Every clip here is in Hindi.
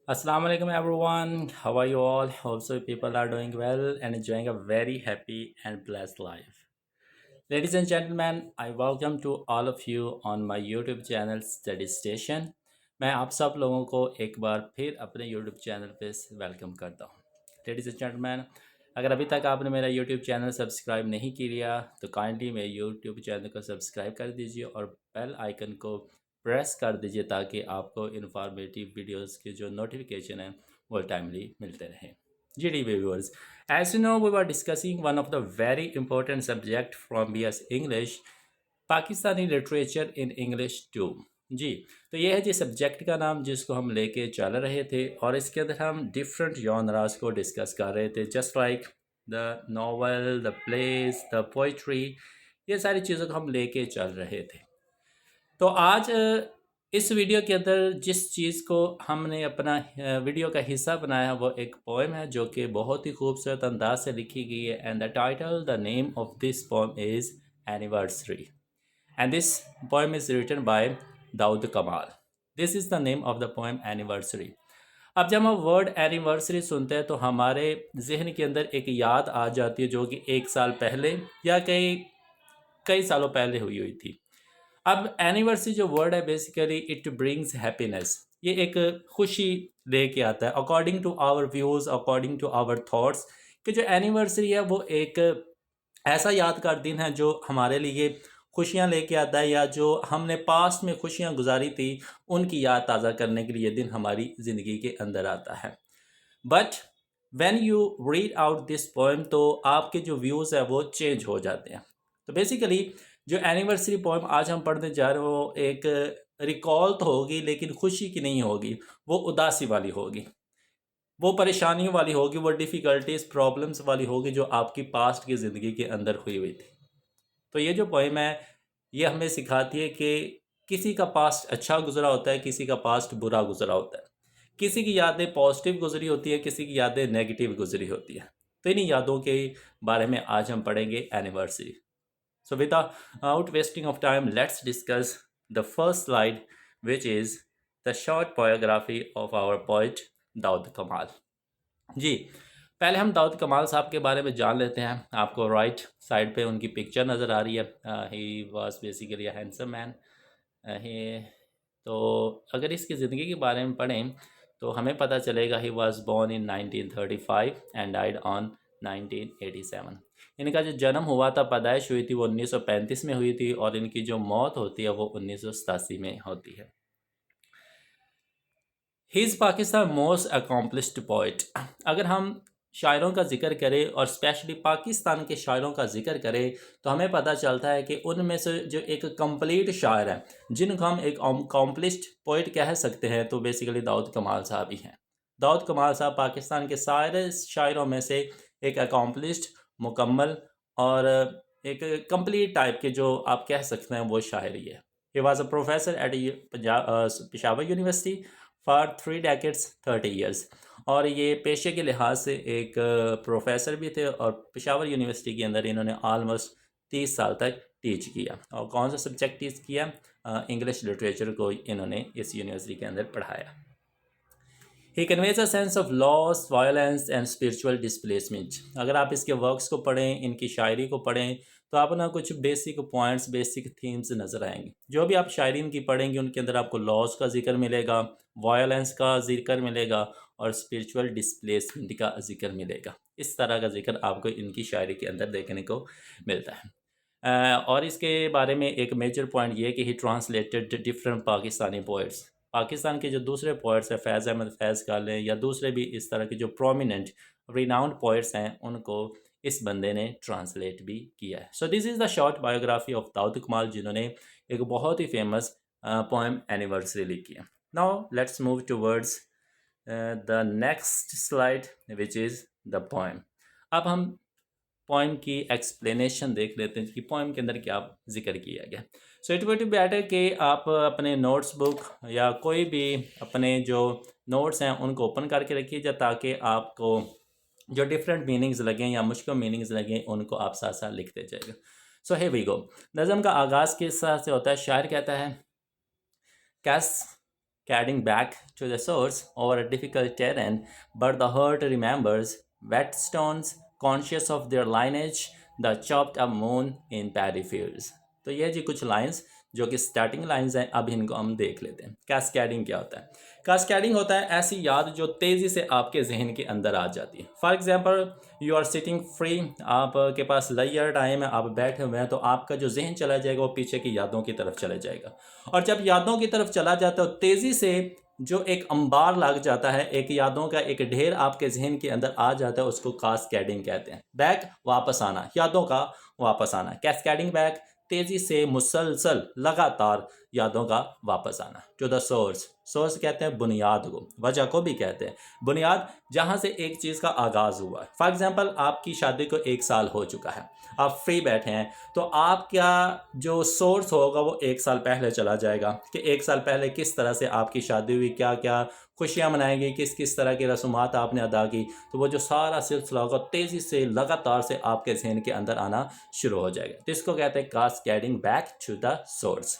Assalamu alaikum everyone. How are you all? Hope so people are doing well and enjoying a very happy and blessed life. Ladies and gentlemen, I welcome to all of you on my YouTube channel Study Station. मैं आप सब लोगों को एक बार फिर अपने YouTube चैनल पे वेलकम करता हूँ। लेडीज़ एंड जेंटलमैन, अगर अभी तक आपने मेरा YouTube चैनल सब्सक्राइब नहीं किया तो काइंडली मेरे YouTube चैनल को सब्सक्राइब कर दीजिए और बेल आइकन को प्रेस कर दीजिए ताकि आपको इन्फॉर्मेटिव वीडियोस के जो नोटिफिकेशन है वो टाइमली मिलते रहें। G D viewers, as you know, we were discussing one of the very important subject from BS English, Pakistani literature in English too. जी, तो ये है जी सब्जेक्ट का नाम जिसको हम लेके चल रहे थे और इसके अंदर हम डिफरेंट जॉनरास को डिस्कस कर रहे थे, just like the novel, the place, the poetry, ये सारी चीज़ों को हम लेके चल रहे थे। तो आज इस वीडियो के अंदर जिस चीज़ को हमने अपना वीडियो का हिस्सा बनाया वो एक पोएम है जो कि बहुत ही खूबसूरत अंदाज से लिखी गई है। And the title, the name of this poem is anniversary, and this poem is written by Daud Kamal. This is the name of the poem anniversary. अब जब हम वर्ड एनिवर्सरी सुनते हैं तो हमारे जहन के अंदर एक याद आ जाती है जो कि एक साल पहले या कई कई सालों पहले हुई थी। अब एनिवर्सरी जो वर्ड है बेसिकली इट ब्रिंग्स हैप्पीनेस, ये एक खुशी लेके आता है according to our views, according to our thoughts, कि जो एनिवर्सरी है वो एक ऐसा यादगार दिन है जो हमारे लिए खुशियाँ लेके आता है, या जो हमने पास्ट में खुशियाँ गुजारी थी उनकी याद ताज़ा करने के लिए ये दिन हमारी ज़िंदगी के अंदर आता है। But when you read out this poem तो आपके जो व्यूज़ है वो चेंज हो जाते हैं। तो बेसिकली जो एनिवर्सरी पोएम आज हम पढ़ने जा रहे हो वो एक रिकॉल तो होगी लेकिन खुशी की नहीं होगी, वो उदासी वाली होगी, वो परेशानियों वाली होगी, वो डिफ़िकल्टीज प्रॉब्लम्स वाली होगी जो आपकी पास्ट की ज़िंदगी के अंदर हुई थी। तो ये जो पोएम है ये हमें सिखाती है कि किसी का पास्ट अच्छा गुजरा होता है, किसी का पास्ट बुरा गुजरा होता है, किसी की यादें पॉजिटिव गुजरी होती है, किसी की यादें नेगेटिव गुजरी होती है। तो इन्हीं यादों के बारे में आज हम पढ़ेंगे anniversary. So without wasting of time, let's discuss the first slide, which is the short biography of our poet Daud Kamal. जी, पहले हम दाऊद कमाल साहब के बारे में जान लेते हैं। आपको राइट साइड पे उनकी पिक्चर नज़र आ रही है। He was basically a handsome man. ही तो अगर इसकी ज़िंदगी के बारे में पढ़ें तो हमें पता चलेगा he was born in 1935 and died on 1987। इनका जो जन्म हुआ था, पैदाइश हुई थी वो 1935 में हुई थी और इनकी जो मौत होती है वो 1987 में होती है। He is Pakistan most accomplished poet. अगर हम शायरों का जिक्र करें और स्पेशली पाकिस्तान के शायरों का जिक्र करें तो हमें पता चलता है कि उनमें से जो एक कंप्लीट शायर है जिनको हम एक अकॉम्प्लिश्ड पोइट कह सकते हैं तो बेसिकली दाऊद कमाल साहब ही हैं। दाऊद कमाल साहब पाकिस्तान के सारे शायरों में से एक अकॉम्प्लिश्ड, मुकम्मल और एक कंप्लीट टाइप के जो आप कह सकते हैं वो शायरी है। He was a professor at Peshawar university for 3 decades 30 years, और ये पेशे के लिहाज से एक प्रोफेसर भी थे और पेशावर यूनिवर्सिटी के अंदर इन्होंने ऑलमोस्ट 30 साल तक टीच किया। और कौन सा सब्जेक्ट टीच किया? इंग्लिश लिटरेचर को इन्होंने इस यूनिवर्सिटी के अंदर पढ़ाया। He conveys a sense of loss, violence and spiritual displacement. अगर आप इसके वर्क्स को पढ़ें, इनकी शायरी को पढ़ें तो आप ना कुछ बेसिक पॉइंट्स, बेसिक थीम्स नज़र आएंगे। जो भी आप शायरी इनकी पढ़ेंगे उनके अंदर आपको लॉस का जिक्र मिलेगा, वायलेंस का जिक्र मिलेगा और स्पिरिचुअल डिस्प्लेसमेंट का जिक्र मिलेगा। इस तरह का जिक्र आपको इनकी शायरी के अंदर देखने को मिलता है। और इसके बारे में एक मेजर पॉइंट ये है कि ही translated different Pakistani poets. Pakistan के जो दूसरे पोइट्स हैं, फैज़ अहमद फैज़ का लें या दूसरे भी इस तरह के जो प्रोमिनेंट रिनाउंड पोइट्स हैं उनको इस बंदे ने ट्रांसलेट भी किया है। So this is the short biography of Daud Kamal जिन्होंने एक बहुत ही फेमस पोएम एनिवर्सरी लिखी है। Now let's move towards the next slide which is the poem. अब हम पोएम की एक्सप्लेनेशन देख लेते हैं कि पोएम के अंदर क्या जिक्र किया गया। So it would be better कि आप अपने नोट्स बुक या कोई भी अपने जो नोट्स हैं उनको ओपन करके रखिए ताकि आपको जो डिफरेंट मीनिंग्स लगें या मुश्किल मीनिंग्स लगें उनको आप साथ साथ लिखते जाइएगा। सो हे वी गो। नज़म का आगाज़ किस तरह से होता है? शायर कहता है, कैस cascading back to the source over a difficult terrain, but the heart remembers whetstones, conscious of their lineage, the chopped up moon in paddy fields. तो ये जी कुछ लाइंस जो कि स्टार्टिंग लाइंस हैं, अब इनको हम देख लेते हैं। कैस्कैडिंग क्या होता है? कैस्कैडिंग होता है ऐसी याद जो तेज़ी से आपके जहन के अंदर आ जाती है। For example, you are sitting free, आपके पास लेजर टाइम है, आप बैठे हुए हैं, तो आपका जो जहन चला जाएगा वो पीछे की यादों की तरफ चला जाएगा। और जब यादों की तरफ चला जाता है तो तेज़ी से जो एक अंबार लग जाता है, एक यादों का एक ढेर आपके जहन के अंदर आ जाता है, उसको कैस्केडिंग कहते हैं। बैक, वापस आना, यादों का वापस आना। कैस्केडिंग बैक, तेज़ी से मुसलसल लगातार यादों का वापस आना। टू द सोर्स, सोर्स कहते हैं बुनियाद को, वजह को भी कहते हैं। बुनियाद जहाँ से एक चीज़ का आगाज़ हुआ है। फॉर एग्जांपल, आपकी शादी को 1 साल हो चुका है, आप फ्री बैठे हैं, तो आपका जो सोर्स होगा वो 1 साल पहले चला जाएगा कि 1 साल पहले किस तरह से आपकी शादी हुई, क्या क्या खुशियाँ मनाएंगी, किस किस तरह की रसूमात आपने अदा की। तो वो जो सारा सिलसिला होगा तेज़ी से लगातार से आपके जहन के अंदर आना शुरू हो जाएगा। तो इसको कहते हैं cascading back to the source.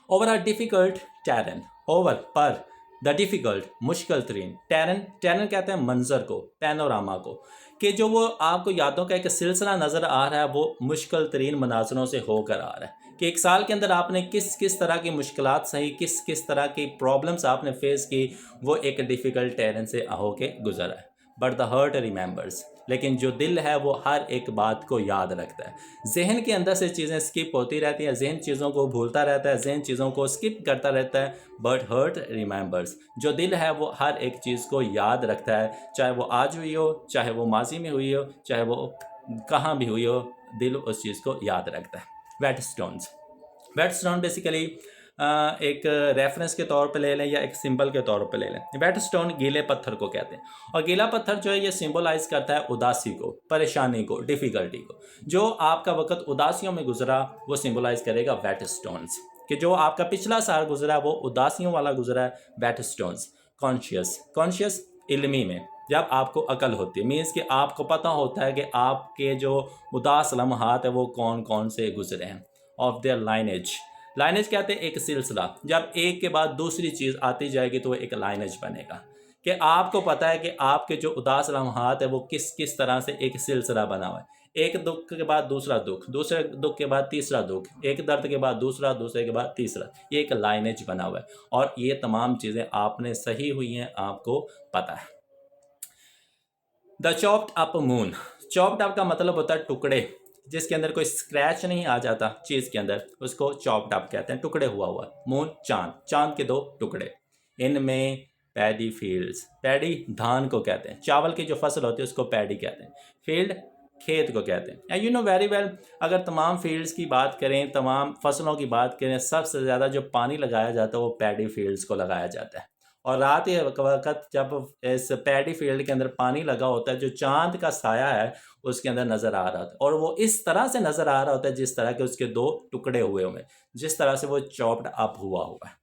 Over a difficult terrain, over पर, द डिफ़िकल्ट मुश्किल तरीन, टेरन, टेरन कहते हैं मंजर को, पैनोरामा को, कि जो वो आपको यादों का एक सिलसिला नज़र आ रहा है वो मुश्किल तरीन मनाजरों से होकर आ रहा है कि 1 साल के अंदर आपने किस किस तरह की मुश्किलात सही, किस किस तरह की प्रॉब्लम्स आपने फेस की, वो एक डिफ़िकल्ट टेरन से होके गुजरा है। बट द हर्ट रिमेंबर्स, लेकिन जो दिल है वो हर एक बात को याद रखता है। जहन के अंदर से चीज़ें स्किप होती रहती हैं, जहन चीज़ों को भूलता रहता है, जहन चीज़ों को स्किप करता रहता है, बट हर्ट रिमेंबर्स, जो दिल है वो हर एक चीज़ को याद रखता है, चाहे वो आज हुई हो, चाहे वो माजी में हुई हो, चाहे वो कहाँ भी हुई हो, दिल उस चीज़ को याद रखता है। Whetstones, whetstone basically एक रेफरेंस के तौर पे ले लें या एक सिंबल के तौर पे ले लें। वेट स्टोन गीले पत्थर को कहते हैं, और गीला पत्थर जो है ये सिंबलाइज करता है उदासी को, परेशानी को, डिफ़िकल्टी को। जो आपका वक्त उदासियों में गुजरा वो सिंबलाइज करेगा वेट स्टोन्स, कि जो आपका पिछला साल गुजरा वो उदासियों वाला गुजरा है। Wait stones. कॉन्शियस, कॉन्शियस इल्मी में जब आपको अकल होती है, मीन्स कि आपको पता होता है कि आपके जो उदास लम्हात है वो कौन कौन से गुजरे हैं। ऑफ देयर लाइनेज, लाइनेज कहते हैं एक सिलसिला, जब एक के बाद दूसरी चीज़ आती जाएगी तो वो एक लाइनेज बनेगा, कि आपको पता है कि आपके जो उदास लम्हात है वो किस किस तरह से एक सिलसिला बना हुआ है। एक दुख के बाद दूसरा दुख, दूसरे दुख के बाद तीसरा दुख, एक दर्द के बाद दूसरा, दूसरे के बाद तीसरा, ये एक लाइनेज बना हुआ है। और ये तमाम चीज़ें आपने सही हुई हैं, आपको पता है। The chopped up moon, chopped up का मतलब होता है टुकड़े, जिसके अंदर कोई स्क्रैच नहीं आ जाता चीज़ के अंदर, उसको चॉप्ड अप कहते हैं, टुकड़े हुआ हुआ। मून, चांद, चांद के 2 टुकड़े, इनमें पैडी फील्ड्स, पैडी धान को कहते हैं, चावल की जो फसल होती है उसको पैडी कहते हैं, फील्ड खेत को कहते हैं। And you know very well, अगर तमाम फील्ड्स की बात करें, तमाम फसलों की बात करें, सबसे ज़्यादा जो पानी लगाया जाता है वो पैडी फील्ड्स को लगाया जाता है। और रात के वक्त जब इस पैडी फील्ड के अंदर पानी लगा होता है, जो चांद का साया है उसके अंदर नज़र आ रहा था, और वो इस तरह से नज़र आ रहा होता है जिस तरह के उसके 2 टुकड़े हुए हुए, जिस तरह से वो चॉप्ड अप हुआ हुआ है।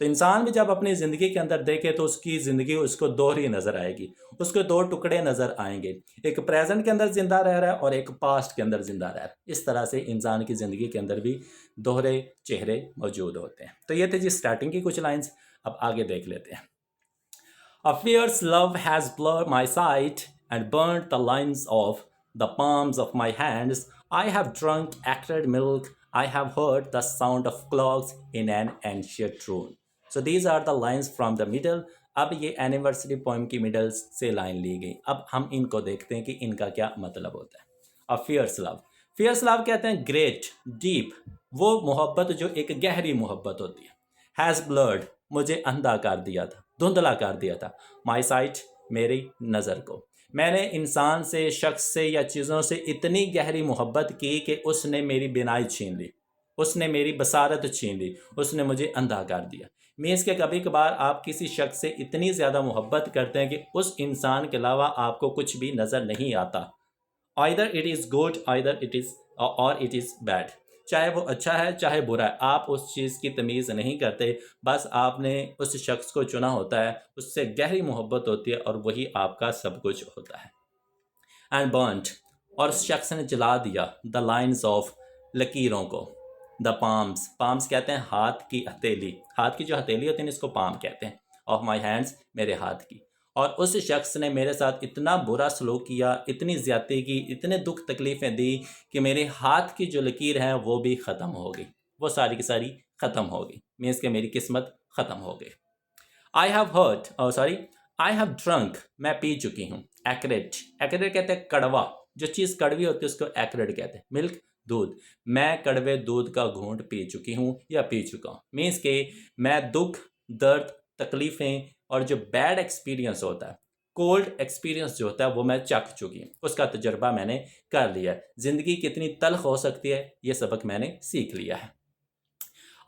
तो इंसान भी जब अपनी ज़िंदगी के अंदर देखे तो उसकी ज़िंदगी उसको दोहरी नज़र आएगी, उसको 2 टुकड़े नज़र आएंगे, एक प्रेजेंट के अंदर ज़िंदा रह रहा है और एक पास्ट के अंदर ज़िंदा रह रहा है। इस तरह से इंसान की ज़िंदगी के अंदर भी दोहरे चेहरे मौजूद होते हैं। तो ये थे जी स्टार्टिंग की कुछ लाइन्स, अब आगे देख लेते हैं। A fierce love has blurred my sight and burnt the lines of the palms of my hands. I have drunk acrid milk. I have heard the sound of clocks in an ancient room. So these are the lines from the middle. अब ये एनिवर्सरी पोएम की मिडल से लाइन ली गई। अब हम इनको देखते हैं कि इनका क्या मतलब होता है। A fierce love, fierce love कहते हैं ग्रेट, डीप, वो मोहब्बत जो एक गहरी मोहब्बत होती है। हैज़ ब्लर्ड, मुझे अंधा कर दिया था, धुंधला कर दिया था। माई साइट, मेरी नज़र को। मैंने इंसान से, शख्स से या चीज़ों से इतनी गहरी मोहब्बत की कि उसने मेरी बिनाई छीन ली, उसने मेरी बसारत छीन ली, उसने मुझे अंधा कर दिया। मीन्स के कभी कभार आप किसी शख्स से इतनी ज़्यादा मोहब्बत करते हैं कि उस इंसान के अलावा आपको कुछ भी नज़र नहीं आता। Either it is good, either it is और इट इज़ बैड, चाहे वो अच्छा है चाहे बुरा है, आप उस चीज़ की तमीज़ नहीं करते। बस आपने उस शख्स को चुना होता है, उससे गहरी मोहब्बत होती है और वही आपका सब कुछ होता है। एंड बर्न्ट, और उस शख्स ने जला दिया द लाइन्स ऑफ, लकीरों को, द पाम्स, पाम्स कहते हैं हाथ की हथेली, हाथ की जो हथेली होती है इसको पाम कहते हैं, ऑफ माई हैंड्स, मेरे हाथ की। और उस शख्स ने मेरे साथ इतना बुरा सलूक किया, इतनी ज़्यादती की, इतने दुख तकलीफ़ें दी कि मेरे हाथ की जो लकीर है वो भी ख़त्म हो गई, वो सारी की सारी ख़त्म हो गई। मीन्स कि मेरी किस्मत ख़त्म हो गई। I have hurt, sorry, I have drunk, मैं पी चुकी हूँ। एक्रेट, एक्रेट कहते हैं कड़वा, जो चीज़ कड़वी होती है उसको एक्रेट कहते हैं। मिल्क, दूध, मैं कड़वे दूध का घूंट पी चुकी हूँ या पी चुका हूँ। मीन्स के मैं दुख, दर्द, तकलीफ़ें और जो बैड एक्सपीरियंस होता है, कोल्ड एक्सपीरियंस जो होता है वो मैं चख चुकी हूँ, उसका तजर्बा मैंने कर लिया है। ज़िंदगी कितनी तल्ख हो सकती है ये सबक मैंने सीख लिया है।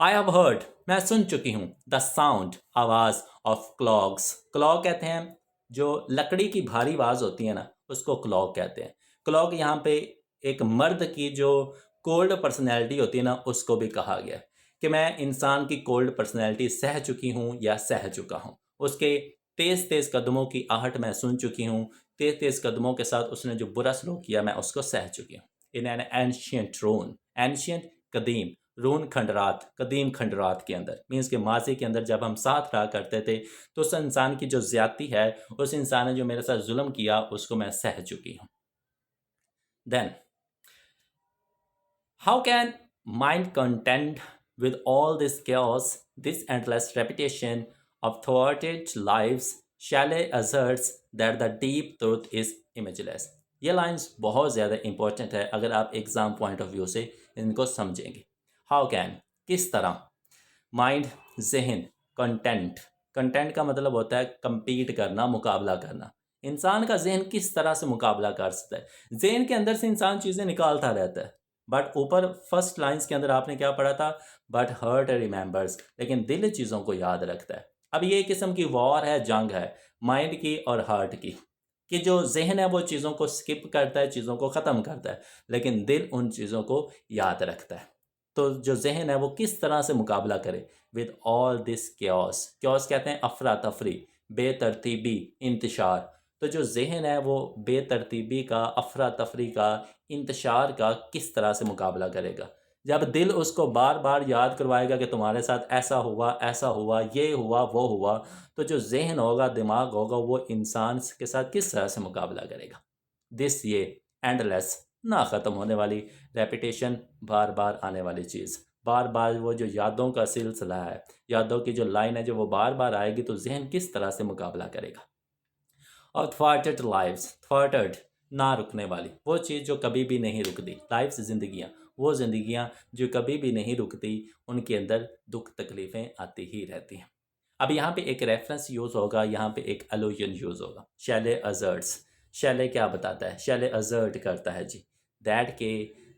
आई हैव हर्ड, मैं सुन चुकी हूँ, द साउंड, आवाज़ ऑफ क्लॉक्स, क्लॉक कहते हैं जो लकड़ी की भारी आवाज़ होती है ना उसको क्लॉक कहते हैं। क्लॉक यहाँ पे एक मर्द की जो कोल्ड पर्सनैलिटी होती है ना उसको भी कहा गया है कि मैं इंसान की कोल्ड पर्सनैलिटी सह चुकी हूँ या सह चुका हूँ। उसके तेज़ तेज़ कदमों की आहट मैं सुन चुकी हूँ, तेज़ तेज़ कदमों के साथ उसने जो बुरा सलूक किया मैं उसको सह चुकी हूँ। In an ancient ruin, ancient कदीम, रून खंडरात, कदीम खंडरात के अंदर, मीन्स के माजी के अंदर जब हम साथ रहा करते थे तो उस इंसान की जो ज्यादती है, उस इंसान ने जो मेरे साथ जुल्म किया उसको मैं सह चुकी हूँ। Then how can mind content with all this chaos, this endless repetition of thwarted lives, Shelley asserts that the deep truth is imageless. ये लाइंस बहुत ज़्यादा इंपॉर्टेंट है अगर आप एग्ज़ाम पॉइंट ऑफ व्यू से इनको समझेंगे। हाउ कैन, किस तरह, माइंड, जहन, कंटेंट, कंटेंट का मतलब होता है compete करना, मुकाबला करना। इंसान का जहन किस तरह से मुकाबला कर सकता है, जहन के अंदर से इंसान चीज़ें निकालता रहता है। बट ऊपर फर्स्ट लाइंस के अंदर आपने क्या पढ़ा था, बट हर्ट रिमेंबर्स, लेकिन दिल चीज़ों को याद रखता है। अब ये किस्म की वॉर है, जंग है माइंड की और हार्ट की, कि जो जहन है वो चीज़ों को स्किप करता है, चीज़ों को ख़त्म करता है, लेकिन दिल उन चीज़ों को याद रखता है। तो जो जहन है वो किस तरह से मुकाबला करे with all this chaos, chaos कहते हैं अफरा तफरी, बेतरतीबी, इंतशार। तो जो जहन है वो बेतरतीबी का, अफरा तफरी का, इंतशार का किस तरह से मुकाबला करेगा। जब दिल उसको बार बार याद करवाएगा कि तुम्हारे साथ ऐसा हुआ, ये हुआ, वो हुआ, तो जो जहन होगा, दिमाग होगा, वो इंसान के साथ किस तरह से मुकाबला करेगा। दिस ये एंडलेस, ना ख़त्म होने वाली रेपिटेशन, बार बार आने वाली चीज़, बार बार वो जो यादों का सिलसिला है, यादों की जो लाइन है जो वो बार बार आएगी, तो जहन किस तरह से मुकाबला करेगा। और थ्वार्टेड लाइव्स, थ्वार्टेड, ना रुकने वाली, वो चीज़ जो कभी भी नहीं रुकती, लाइव्स ज़िंदगियाँ, वो ज़िंदगियाँ जो कभी भी नहीं रुकती, उनके अंदर दुख तकलीफ़ें आती ही रहती हैं। अब यहाँ पे एक रेफरेंस यूज़ होगा, यहाँ पे एक एलोजन यूज़ होगा, शैले अजर्ट्स। शैले क्या बताता है, शैले अजर्ट करता है जी, दैट के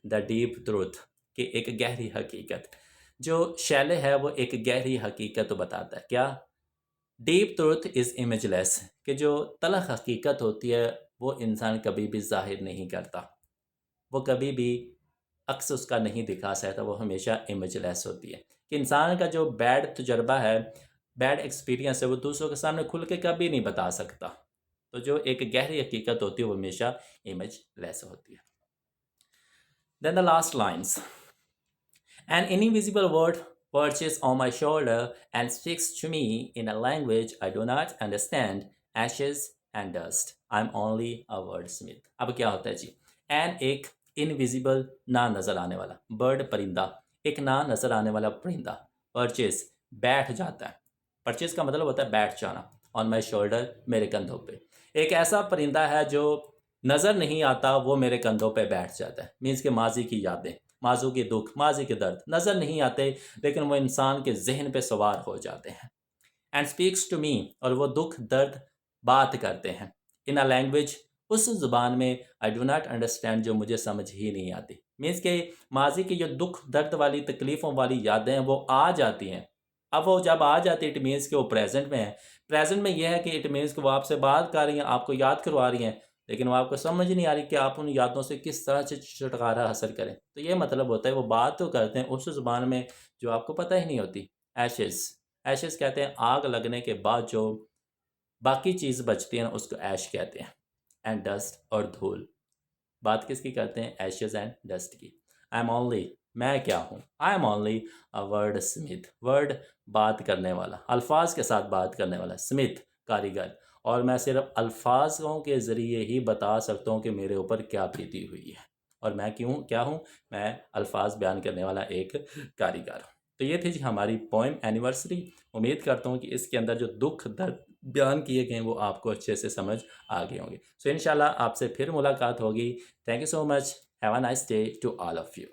द डीप ट्रूथ, कि एक गहरी हकीकत, जो शैले है वो एक गहरी हकीकत बताता है। क्या, डीप ट्रूथ इज़ इमेजलेस, कि जो तलख हकीकत होती है वो इंसान कभी भी ज़ाहिर नहीं करता, वो कभी भी अक्स उसका नहीं दिखा सकता, वो हमेशा इमेजलेस होती है। कि इंसान का जो बैड तजर्बा है, बैड एक्सपीरियंस है, वो दूसरों के सामने खुल के कभी नहीं बता सकता। तो जो एक गहरी हकीकत होती है वो हमेशा इमेजलेस होती है। Then the last lines, an invisible word perches on my shoulder and speaks to me in a language I do not understand, ashes and dust. I'm only a wordsmith. अब क्या होता है जी, एन एक इनविजिबल, ना नज़र आने वाला, बर्ड परिंदा, एक ना नज़र आने वाला परिंदा, परचेस बैठ जाता है, परचेस का मतलब होता है बैठ जाना, ऑन माई शोल्डर मेरे कंधों पे। एक ऐसा परिंदा है जो नज़र नहीं आता, वो मेरे कंधों पे बैठ जाता है। मीन्स के माजी की यादें, माजू के दुख, माजी के दर्द नज़र नहीं आते, लेकिन वो इंसान के जहन पे सवार हो जाते हैं। एंड स्पीक्स टू मी, और वो दुख दर्द बात करते हैं, इन अ लैंग्वेज, उस ज़ुबान में आई डू नॉट अंडरस्टैंड, जो मुझे समझ ही नहीं आती। मीन्स के माजी की जो दुख दर्द वाली तकलीफ़ों वाली यादें हैं वो आ जाती हैं। अब वो जब आ जाती है, इट मीन्स कि वो प्रेजेंट में है। प्रेजेंट में यह है कि इट मीन्स कि वो आपसे बात कर रही हैं, आपको याद करवा रही हैं, लेकिन वो आपको समझ नहीं आ रही कि आप उन यादों से किस तरह से छुटकारा हासिल करें। तो ये मतलब होता है वो बात तो करते हैं उस ज़ुबान में जो आपको पता ही नहीं होती। एशेज़, एशेज़ कहते हैं आग लगने के बाद जो बाकी चीज़ बचती है ना उसको ऐश कहते हैं। एंड डस्ट, और धूल, बात किसकी करते हैं, एशेज़ एंड डस्ट की। आई एम ओनली, मैं क्या हूँ? I am only a word Smith, word बात करने वाला, अल्फाज के साथ बात करने वाला, स्मिथ कारीगर। और मैं सिर्फ अल्फाजों के ज़रिए ही बता सकता हूँ कि मेरे ऊपर क्या बीती हुई है, और मैं क्यों क्या हूँ? मैं अल्फाज बयान करने वाला एक कारीगर हूँ। तो ये थी जी हमारी पोएम एनिवर्सरी। उम्मीद करता हूँ कि इसके अंदर जो दुख दर्द बयान किए गए हैं वो आपको अच्छे से समझ आ गए होंगे। सो इंशाल्लाह आपसे फिर मुलाकात होगी। Thank you so much. Have a nice day to all of you.